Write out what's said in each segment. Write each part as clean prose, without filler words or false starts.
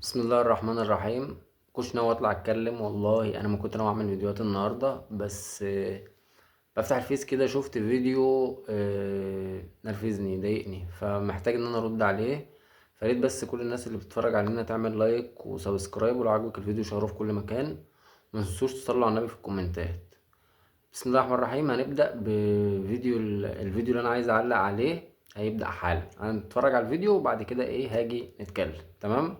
بسم الله الرحمن الرحيم. كنتش ناوي اطلع اتكلم والله، انا ما كنت ناوي اعمل فيديوهات النهارده، بس بفتح الفيس كده شفت فيديو نرفزني ضايقني، فمحتاج ان انا ارد عليه. فريت بس كل الناس اللي بتتفرج علينا تعمل لايك وسبسكرايب، ولو عجبك الفيديو شيره في كل مكان، وما تنسوش تصلوا على النبي في الكومنتات. بسم الله الرحمن الرحيم. هنبدأ بفيديو الفيديو اللي انا عايز اعلق عليه. هيبدأ حالا، هنتفرج على الفيديو وبعد كده هاجي نتكلم. تمام.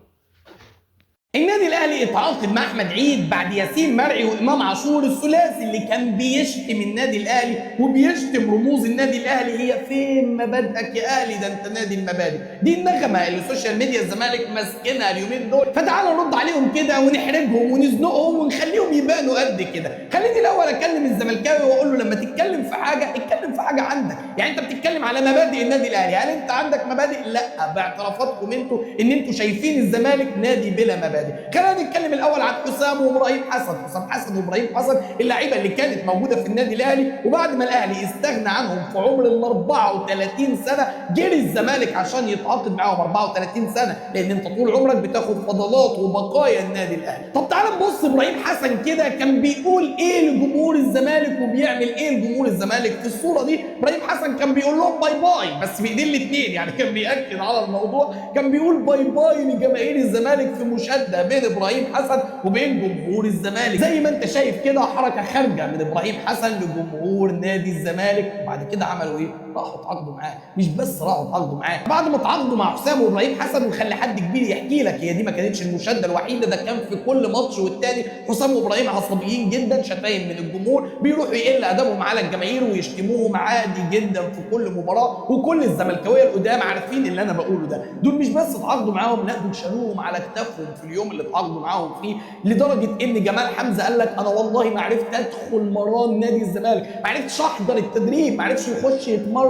النادي الاهلي اتعاقد مع احمد عيد بعد ياسين مرعي وامام عاشور الثلاثي اللي كان بيشتم النادي الاهلي وبيشتم رموز النادي الاهلي. هي فين مبادئك يا اهلي؟ ده انت نادي المبادئ. دي النغمه اللي السوشيال ميديا الزمالك ماسكينها اليومين دول، فتعال نرد عليهم كده ونحرجهم ونزنقهم ونخليهم يبانوا قد كده. خليني الاول اكلم الزملكاوي واقول له لما تتكلم في حاجه اتكلم في حاجه عندك. يعني انت بتتكلم على مبادئ النادي الاهلي، هل انت عندك مبادئ؟ لا، باعترافاتكم انتوا ان انتوا شايفين الزمالك نادي بلا مبادئ. خلينا نتكلم الاول عن حسام وابراهيم حسن. حسام حسن وابراهيم حسن اللعيبه اللي كانت موجوده في النادي الاهلي، وبعد ما الاهلي استغنى عنهم في عمر ال 34 سنه جري الزمالك عشان يتعاقد معاهم 34 سنه، لان انت طول عمرك بتاخد فضلات وبقايا النادي الاهلي. طب تعال نبص ابراهيم حسن كده كان بيقول ايه لجمهور الزمالك وبيعمل ايه لجمهور الزمالك. في الصوره دي ابراهيم حسن كان بيقول لهم باي باي، بس بايدين الاثنين، يعني كان بياكد على الموضوع، كان بيقول باي باي لجماهير الزمالك في مشاده بين ابراهيم حسن وبين جمهور الزمالك. زي ما انت شايف كده حركه خارجه من ابراهيم حسن لجمهور نادي الزمالك. وبعد كده عملوا ايه؟ راحوا اتعاقدوا معاه. مش بس راحوا اتعاقدوا معاه، بعد ما اتعاقدوا مع حسام وابراهيم حسن، ونخلي حد كبير يحكي لك، هي دي ما كانتش المشاده الوحيده، ده كان في كل ماتش والتاني حسام وابراهيم عصبيين جدا، شتايم من الجمهور، بيروحوا يقل ادبهم على الجماهير ويشتموهم عادي جدا في كل مباراه. وكل الزملكاويه القدام عارفين اللي انا بقوله ده. دول مش بس اتعاقدوا معاهم، لا دول شالوهم على كتافهم في اليوم اللي اتعاقدوا معاهم فيه، لدرجه ان جمال حمزه قال لك انا والله ما عرفت ادخل مران نادي الزمالك، ما عرفتش احضر التدريب، ما عرفش يخش يتمرن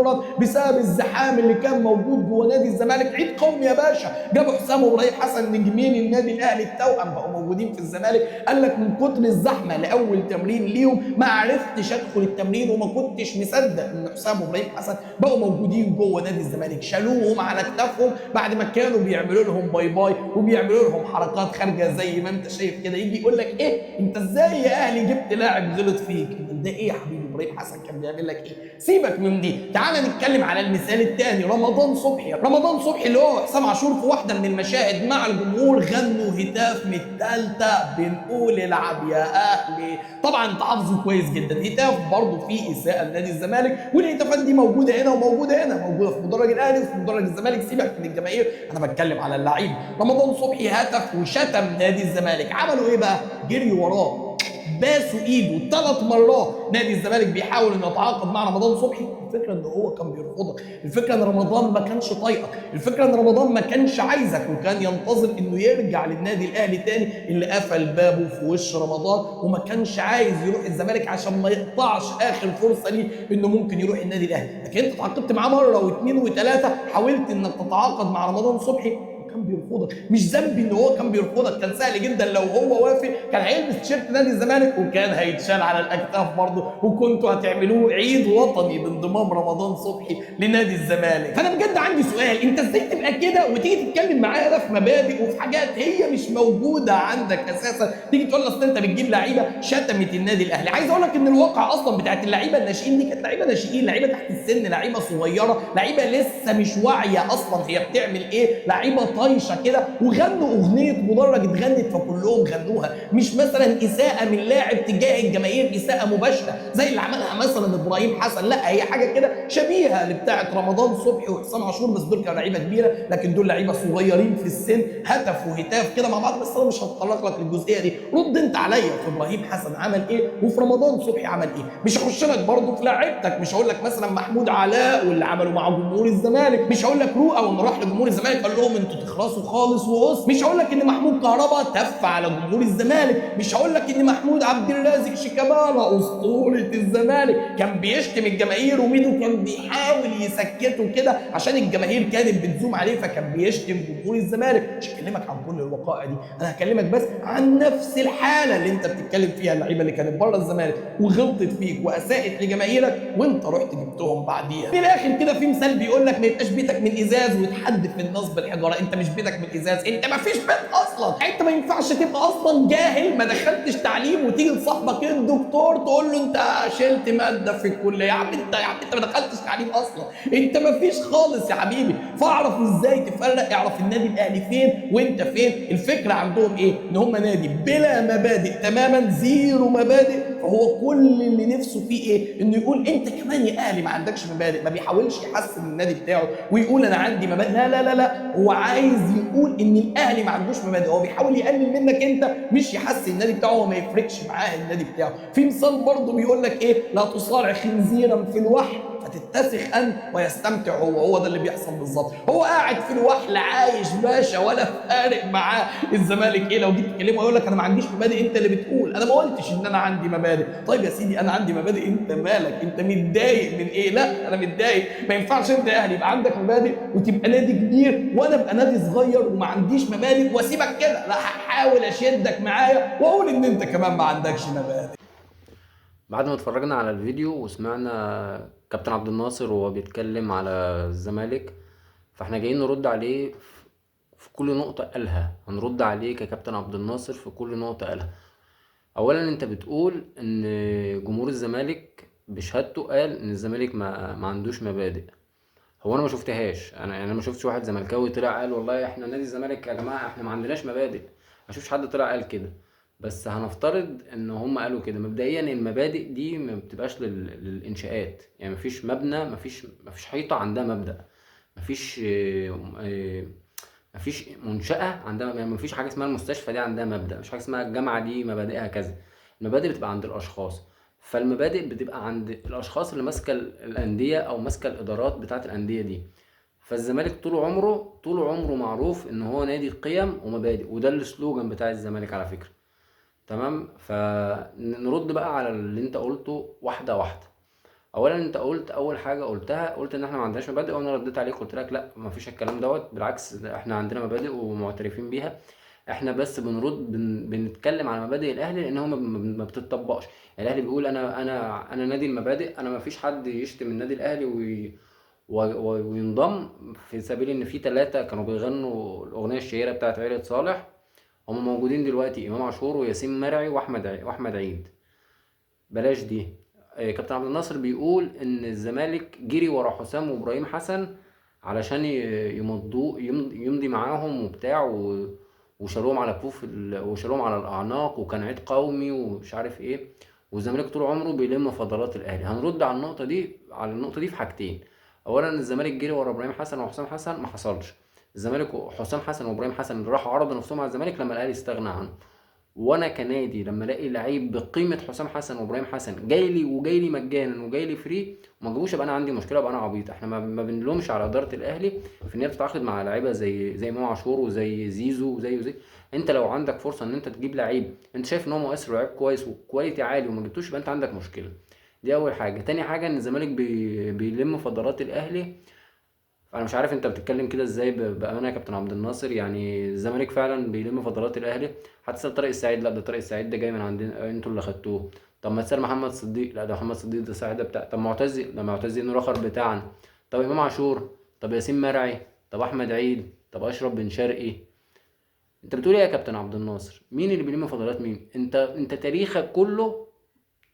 بسبب الزحام اللي كان موجود جوه نادي الزمالك. عيد قومي يا باشا. جابوا حسام وابراهيم حسن نجمين النادي الاهلي التوأم بقوا موجودين في الزمالك، قال لك من كتر الزحمه لاول تمرين ليهم ما عرفتش ادخل التمرين، وما كنتش مصدق ان حسام وابراهيم حسن بقوا موجودين جوه نادي الزمالك. شالوهم على كتافهم بعد ما كانوا بيعملوا لهم باي باي وبيعملوا لهم حركات خارجه زي ما انت شايف كده. يجي يقول لك ايه انت ازاي يا اهلي جبت لاعب غلط فيك؟ ده ايه يا حبيبي؟ ابراهيم حسن كان بيعمل لك ايه؟ سيبك من دي، تعال نتكلم على المثال الثاني، رمضان صبحي. رمضان صبحي اللي هو حسام عاشور في واحده من المشاهد مع الجمهور غنوا هتاف من الثالثه بنقول العب يا اهلي. طبعا انت حافظه كويس جدا. هتاف برضه فيه اساءه لنادي الزمالك، والهتافات دي موجوده هنا وموجوده هنا، موجوده في مدرج الاهلي وفي مدرج الزمالك. سيبك من الجماهير، انا بتكلم على اللعيب. رمضان صبحي هتف وشتم نادي الزمالك. عملوا ايه بقى؟ جريوا وراه، باسوا ايده 3 مرات. نادي الزمالك بيحاول انه يتعاقد مع رمضان صبحي. الفكره ان هو كان بيرفضك، الفكره ان رمضان ما كانش طايقك، الفكره ان رمضان ما كانش عايزك، وكان ينتظر انه يرجع للنادي الاهلي تاني اللي قفل بابه في وش رمضان، وما كانش عايز يروح الزمالك عشان ما يقطعش اخر فرصه ليه انه ممكن يروح النادي الاهلي. لكن انت اتعاقدت معاه مره واثنين وثلاثه، حاولت انك تتعاقد مع رمضان صبحي كان بيرفضك. مش ذنبي ان هو كان بيرفضك، كان سهل جدا لو هو وافق كان هيلبس تيشيرت نادي الزمالك وكان هيتشال على الاكتاف برضه، وكنتوا هتعملوه عيد وطني بانضمام رمضان صبحي لنادي الزمالك. فانا بجد عندي سؤال، انت ازاي تبقى كده وتيجي تتكلم معايا في مبادئ وفي حاجات هي مش موجوده عندك اساسا، تيجي تقول اصل انت بتجيب لعيبه شتمت النادي الاهلي؟ عايز اقول لك ان الواقع اصلا بتاعت اللعيبه الناشئين دي كانت لعيبه ناشئين، لعيبه تحت السن، لعيبه صغيره، لعيبه لسه مش واعيه اصلا هي بتعمل ايه، لعيبه طايشه كده، وغنوا اغنيه مدرج اتغنت فكلهم غنوها. مش مثلا اساءه من لاعب تجاه الجماهير، اساءه مباشره زي اللي عملها مثلا ابراهيم حسن، لا هي حاجه كده شبيهه لبتاعه رمضان صبحي وحسام عاشور، بس دول كانوا لعيبه كبيره، لكن دول لعيبه صغيرين في السن، هتفوا هتاف كده مع بعض. بس انا مش هتطرق لك للجزئيه دي، رد انت عليا في ابراهيم حسن عمل ايه وفي رمضان صبحي عمل ايه. مش هخش لك برضه في لعيبتك، مش هقول لك مثلا محمود علاء واللي عمله مع جمهور الزمالك، مش هقول لك رؤى وانه راح لجمهور الزمالك قال لهم انتوا تخلصوا خالص وقص، مش هقول لك ان محمود كهربا تف على جمهور الزمالك، مش هقول لك ان محمود عبد الرازق شيكابالا اسطوره الزمالك كان بيشتم الجماهير وميدو كان بيحاول يسكته كده عشان الجماهير كانت بتزوم عليه فكان بيشتم جمهور الزمالك. مش هكلمك عن كل الوقائع دي، انا هكلمك بس عن نفس الحاله اللي انت بتتكلم فيها، اللعيبه اللي كانت بره الزمالك وغلطت فيك واساءت لجماهيرك وانت رحت جبتهم بعديها. في الاخر كده في مثال بيقول لك ما يبقاش بيتك من ازاز وتحدف الناس بالحجاره. انت مش بيتك من الازاز، انت ما فيش بيت اصلا، انت ما ينفعش تبقى اصلا جاهل ما دخلتش تعليم وتيجي لصاحبك الدكتور تقول له انت شلت ماده في الكليه. يا عم انت ما دخلتش تعليم اصلا، انت ما فيش خالص يا حبيبي. فاعرف ازاي تفرق، اعرف النادي الاهلي فين وانت فين. الفكره عندهم ايه؟ ان هم نادي بلا مبادئ تماما، زيرو مبادئ. فهو كل اللي نفسه فيه ايه؟ انه يقول انت كمان يا اهلي ما عندكش مبادئ. ما بيحاولش يحسن النادي بتاعه ويقول انا عندي مبادئ، لا لا لا لا، هو عايز يقول ان الاهلي ما عندوش مبادئ. هو بيحاول يقلل منك انت، مش يحسن النادي بتاعه. هو ما يفرقش معاه النادي بتاعه. في مثال برضه بيقول لك ايه؟ لا تصارع خنزيرا في الوحل فتتسخ انت ويستمتع هو. هو ده اللي بيحصل بالظبط. هو قاعد في الوحل عايش باشا، ولا فارق معاه الزمالك ايه. لو جيت تكلمه يقول لك انا ما عنديش مبادئ. انت اللي بتقول، انا ما قلتش ان انا عندي مبادئ. طيب يا سيدي انا عندي مبادئ، انت مالك؟ انت متضايق من ايه؟ لا انا متضايق. ما ينفعش انت يا اهلي يبقى عندك مبادئ وتبقى نادي كبير وانا ابقى نادي صغير وما عنديش مبادئ واسيبك كده. لا، هحاول اشدك معايا واقول ان انت كمان ما عندكش مبادئ. بعد ما اتفرجنا على الفيديو وسمعنا كابتن عبد الناصر وهو بيتكلم على الزمالك، فاحنا جايين نرد عليه في كل نقطة قالها. هنرد عليه ككابتن عبد الناصر في كل نقطة قالها. اولا انت بتقول ان جمهور الزمالك بشهادته قال ان الزمالك ما عندوش مبادئ. هو انا ما شفتهاش، انا ما شفتش واحد زملكاوي طلع قال والله احنا نادي الزمالك يا جماعه احنا ما عندناش مبادئ. ما شفتش حد طلع قال كده. بس هنفترض ان هم قالوا كده. مبدئيا المبادئ دي ما بتبقاش للانشاءات، يعني مفيش مبنى، مفيش حيطه عندها مبدأ. مفيش مفيش منشأة عندها، يعني مفيش حاجة اسمها المستشفى دي عندها مبدأ، مفيش حاجة اسمها الجامعة دي مبادئها كذا. المبادئ بتبقى عند الأشخاص. فالمبادئ بتبقى عند الأشخاص اللي ماسكة الأندية أو ماسكة الإدارات بتاعة الأندية دي. فالزمالك طول عمره معروف إن هو نادي قيم ومبادئ، وده السلوجان بتاع الزمالك على فكرة. تمام. فنرد بقى على اللي انت قلته واحدة واحدة. اولا انت قلت اول حاجه قلت ان احنا ما عندناش مبادئ، وانا رديت عليك قلت لك لا ما فيش الكلام دوت، بالعكس احنا عندنا مبادئ ومعترفين بيها. احنا بس بنتكلم على مبادئ الاهلي لان هو ما بتطبقش. يعني الاهلي بيقول انا نادي المبادئ، انا ما فيش حد يشتم النادي الاهلي وينضم، في سبيل ان في 3 كانوا بيغنوا الاغنيه الشهيره بتاعت عيله صالح. هم موجودين دلوقتي امام عاشور وياسين مرعي واحمد عيد. بلاش دي. كابتن عبد الناصر بيقول ان الزمالك جري ورا حسام وابراهيم حسن علشان يمضي معاهم وبتاع وشالوهم على وشالوهم على الاعناق، وكان عيد قومي ومش عارف ايه. والزمالك طول عمره بيلم فضلات الاهلي. هنرد على النقطه دي في حاجتين. اولا الزمالك جري ورا ابراهيم حسن وحسام حسن، ما حصلش. الزمالك حسام حسن وابراهيم حسن راحوا عرضوا نفسهم على الزمالك لما الاهلي استغنى عنهم. وانا كنادي لما الاقي لعيب بقيمه حسام حسن وابراهيم حسن جاي لي مجانا وجاي لي فري وما جابوش، يبقى انا عندي مشكله، يبقى انا عبيط. احنا ما بنلومش على اداره الاهلي في ان هي بتتعاقد مع لعيبه زي امام عاشور وزي زيزو وزي. انت لو عندك فرصه ان انت تجيب لعيب انت شايف ان هو مؤثر ولاعيب كويس وكواليتي عالي وما جبتوش، يبقى انت عندك مشكله. دي اول حاجه. تاني حاجه ان الزمالك بيلم فضلات الاهلي. انا مش عارف انت بتتكلم كده ازاي بامانه يا كابتن عبد الناصر. يعني الزمالك فعلا بيلم فضلات الاهلي. هتسال طارق السعيد، لا ده طارق السعيد ده جاي من عندنا انتوا اللي خدتوه. طب ما تسال محمد صديق، لا ده محمد صديق ده صاحب ده بتاع. طب معتز، ده معتز انه رخر بتاعنا. طب امام عاشور، طب ياسين مرعي، طب احمد عيد، طب اشرف بن شرقي. انت بتقول ايه يا كابتن عبد الناصر؟ مين اللي بيلم فضلات مين؟ انت تاريخك كله،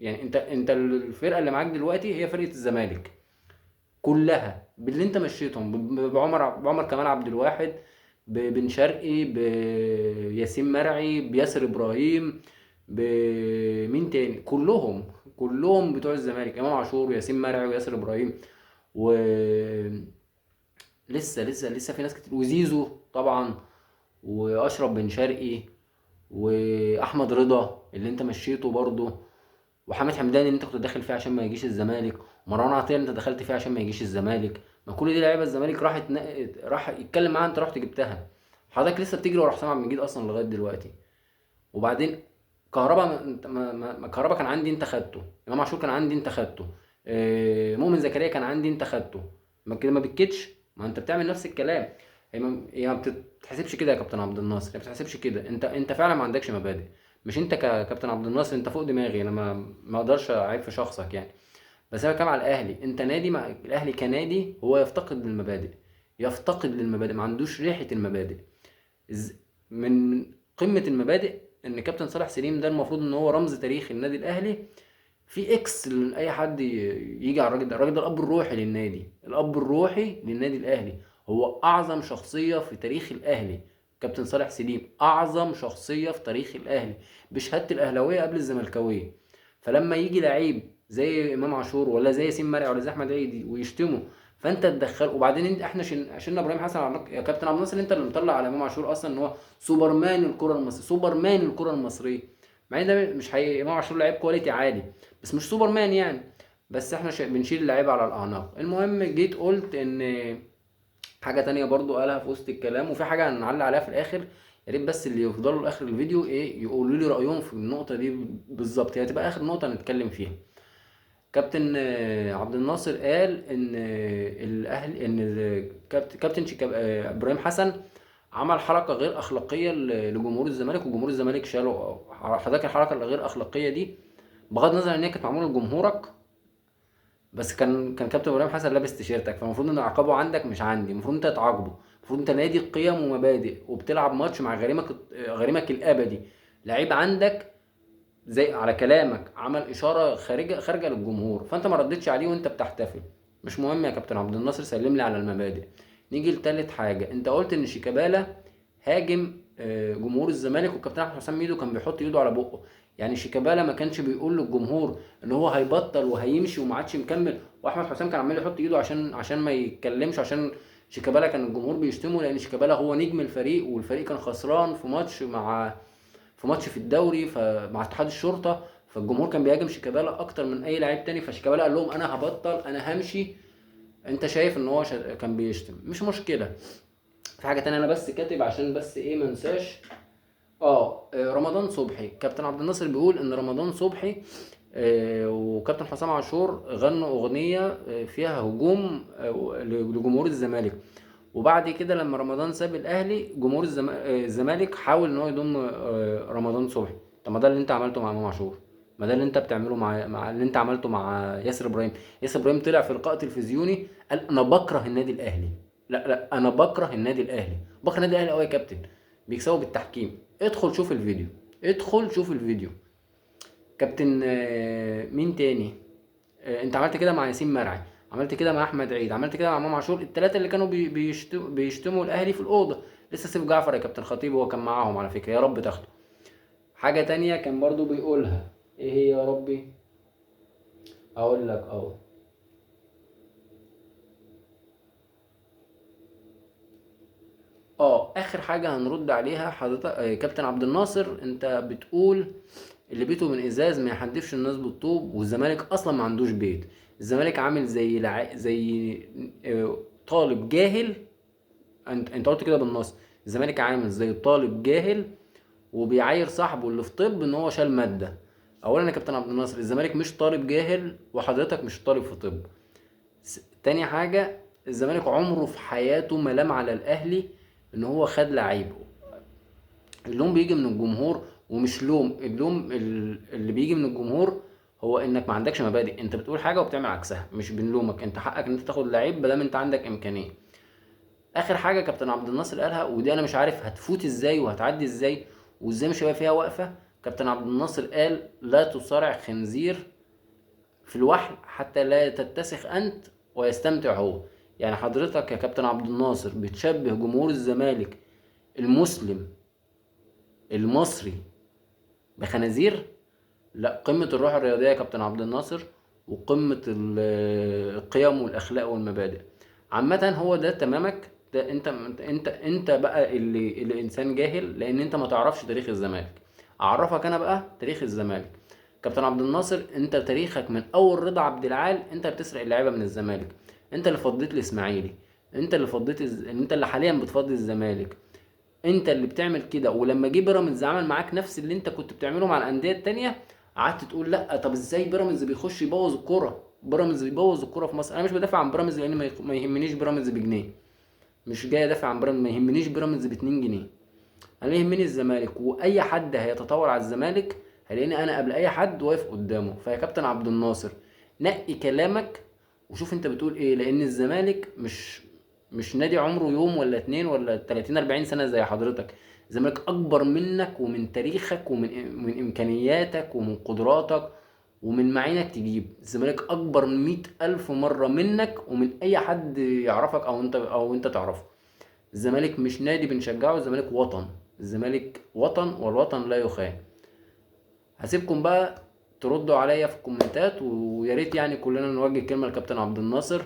يعني انت الفرقه اللي معاك دلوقتي هي فرقه الزمالك كلها باللي انت مشيتهم، بعمر كمال عبد الواحد، ببن شرقي، بياسين مرعي، بياسر ابراهيم، بمين تاني، كلهم بتوع الزمالك. امام عاشور وياسين مرعي وياسر ابراهيم، و لسه في ناس كتير، وزيزو طبعا، واشرف بن شرقي، واحمد رضا اللي انت مشيته برضه، وحامد حمداني اللي انت كنت داخل فيه عشان ما يجيش الزمالك، ومروان عطيه اللي انت دخلت فيه عشان ما يجيش الزمالك. ما كل دي لعيبه الزمالك راح يتكلم معاها، انت رحت جبتها. حضرتك لسه بتجري ورا حسام عبد المجيد اصلا لغايه دلوقتي. وبعدين كهربا كهربا كان عندي انت خدته. امام عاشور كان عندي انت خدته. مؤمن زكريا كان عندي انت خدته. ما كده ما بتكتش، ما انت بتعمل نفس الكلام. هي ما بتتحسبش كده يا كابتن عبد الناصر، هي ما بتتحسبش كده. انت فعلا ما عندكش مبادئ. مش انت ككابتن عبد الناصر، انت فوق دماغي، انا ما اقدرش اعيب في شخصك يعني. بس انا بتكلم على الاهلي. انت نادي، مع الاهلي كنادي هو يفتقد للمبادئ. يفتقد للمبادئ، ما عندوش ريحة المبادئ. من قمة المبادئ ان كابتن صالح سليم ده المفروض ان هو رمز تاريخي النادي الاهلي، في اكس لاي حد يجي على الراجل ده. الراجل ده الاب الروحي للنادي، الاب الروحي للنادي الاهلي، هو اعظم شخصيه في تاريخ الاهلي. كابتن صالح سليم اعظم شخصيه في تاريخ الاهلي بشهاده الاهلاويه قبل الزملكاويه. فلما يجي لعيب زي امام عاشور ولا زي ياسين مرعي ولا زي احمد عيدي ويشتمه، فانت تدخل. وبعدين احنا شلنا ابراهيم حسن يا كابتن عبد الناصر، انت اللي مطلع على امام عاشور اصلا ان هو سوبرمان الكره المصريه، سوبرمان الكره المصريه. مع ان ده مش حقيقي، امام عاشور لعيب كواليتي عالي بس مش سوبرمان يعني. بس احنا بنشيل اللعيبه على الاعناق. المهم جيت قلت ان حاجه تانية برضو قالها في وسط الكلام، وفي حاجه هنعلق عليها في الاخر. يا ريت بس اللي يفضلوا لاخر الفيديو ايه يقولوا لي رايهم في النقطه دي بالظبط، هي هتبقى اخر نقطه نتكلم فيها. كابتن عبد الناصر قال ان الاهلي ان كابتن ابراهيم حسن عمل حركه غير اخلاقيه لجمهور الزمالك، وجمهور الزمالك شالوا حضرتك الحركه الغير اخلاقيه دي، بغض النظر ان هي كانت معموله لجمهورك. بس كان كابتن ابراهيم حسن لابس تيشيرتك، فالمفروض ان عقابه عندك مش عندي، المفروض انت تعاقبه. المفروض انت نادي قيم ومبادئ وبتلعب ماتش مع غريمك الابدي، لعيب عندك زي على كلامك عمل اشاره خارجه للجمهور، فانت ما ردتش عليه وانت بتحتفل. مش مهم يا كابتن عبد الناصر، سلم لي على المبادئ. نيجي لتالت حاجه، انت قلت ان شيكابالا هاجم جمهور الزمالك، والكابتن احمد حسام ميدو كان بيحط ايده على بقه. يعني شيكابالا ما كانش بيقول للجمهور ان هو هيبطل وهيمشي وما عادش مكمل، واحمد حسام كان عمال يحط ايده عشان ما يتكلمش، عشان شيكابالا كان الجمهور بيشتمه، لان شيكابالا هو نجم الفريق، والفريق كان خسران في ماتش في الدوري مع اتحاد الشرطه، فالجمهور كان بيهاجم شيكابالا اكتر من اي لاعب تاني. فشيكابالا قال لهم انا هبطل، انا همشي. انت شايف ان هو كان بيشتم، مش مشكله. في حاجه تانية انا بس كاتب عشان بس ايه منساش. رمضان صبحي، كابتن عبد الناصر بيقول ان رمضان صبحي وكابتن حسام عاشور غنوا اغنيه فيها هجوم لجمهور الزمالك، وبعد كده لما رمضان ساب الاهلي جمهور الزمالك حاول ان هو يضم رمضان صبحي. طب ما ده اللي انت عملته مع امام عاشور، ما ده اللي انت بتعمله مع اللي انت عملته مع ياسر ابراهيم. ياسر ابراهيم طلع في لقاء تلفزيوني قال انا بكره النادي الاهلي. لا لا، انا بكره النادي الاهلي، بكره النادي الاهلي قوي يا كابتن، بيكسبوا بالتحكيم. ادخل شوف الفيديو، ادخل شوف الفيديو. كابتن مين تاني؟ انت عملت كده مع ياسين مرعي، عملت كده مع احمد عيد، عملت كده مع امام عاشور، الثلاثه اللي كانوا بيشتموا الاهلي في الاوضه. لسه سيف جعفر يا كابتن خطيب هو كان معاهم على فكره، يا رب تاخده. حاجه تانية كان برضو بيقولها، ايه هي يا ربي؟ اقول لك اخر حاجه هنرد عليها حضرتك كابتن عبد الناصر، انت بتقول اللي بيته من ازاز ما يحدفش الناس بالطوب، والزمالك اصلا ما عندوش بيت. الزمالك عامل زي طالب جاهل. انت قلت كده بالنص، الزمالك عامل زي طالب جاهل وبيعاير صاحبه اللي في طب ان هو شال ماده. اولا يا كابتن عبد الناصر، الزمالك مش طالب جاهل وحضرتك مش طالب في طب. تاني حاجه، الزمالك عمره في حياته ما لام على الاهلي ان هو خد لعيب. اللوم بيجي من الجمهور، ومش اللوم اللي بيجي من الجمهور هو انك ما عندكش مبادئ. انت بتقول حاجه وبتعمل عكسها، مش بنلومك، انت حقك ان انت تاخد لعيب بدل انت عندك امكانيه. اخر حاجه كابتن عبد الناصر قالها، ودي انا مش عارف هتفوت ازاي وهتعدي ازاي وازاي مش هيبقى فيها وقفه. كابتن عبد الناصر قال لا تصارع خنزير في الوحل حتى لا تتسخ انت ويستمتع هو. يعني حضرتك يا كابتن عبد الناصر بتشبه جمهور الزمالك المسلم المصري بخنازير؟ لا، قمة الروح الرياضية يا كابتن عبد الناصر، وقمة القيم والأخلاق والمبادئ. عامة هو ده تمامك. ده انت بقى اللي انسان جاهل، لان انت ما تعرفش تاريخ الزمالك. اعرفك انا بقى تاريخ الزمالك. كابتن عبد الناصر، انت تاريخك من اول رضا عبد العال انت بتسرق اللعيبه من الزمالك، انت اللي فضيت الاسماعيلي، انت اللي حاليا بتفضي الزمالك، انت اللي بتعمل كده. ولما جه بيراميدز عمل معاك نفس اللي انت كنت بتعمله مع الانديه التانيه، قعدت تقول لا طب ازاي بيراميدز بيخش يبوظ الكوره، بيراميدز بيبوظ الكوره في مصر. انا مش بدافع عن بيراميدز لان ما يهمنيش بيراميدز بجنيه، مش جاي ادافع عن بيراميدز، ما يهمنيش بيراميدز ب 2 جنيه. انا يهمني الزمالك، واي حد هيتطاول على الزمالك هيلاقيني انا قبل اي حد واقف قدامه. فيا كابتن عبد الناصر، نقي كلامك وشوف انت بتقول ايه، لان الزمالك مش نادي عمره يوم ولا اتنين ولا 30 40 سنة زي حضرتك. الزمالك اكبر منك ومن تاريخك ومن امكانياتك ومن قدراتك ومن معينك تجيب. الزمالك اكبر من 100,000 مرة منك ومن اي حد يعرفك او انت تعرفه. الزمالك مش نادي بنشجعه، الزمالك وطن. الزمالك وطن والوطن لا يخان. هسيبكم بقى تردوا عليا في الكومنتات، ويا ريت يعني كلنا نوجه كلمة لكابتن عبد الناصر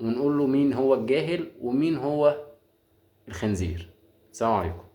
ونقول له مين هو الجاهل ومين هو الخنزير. السلام عليكم.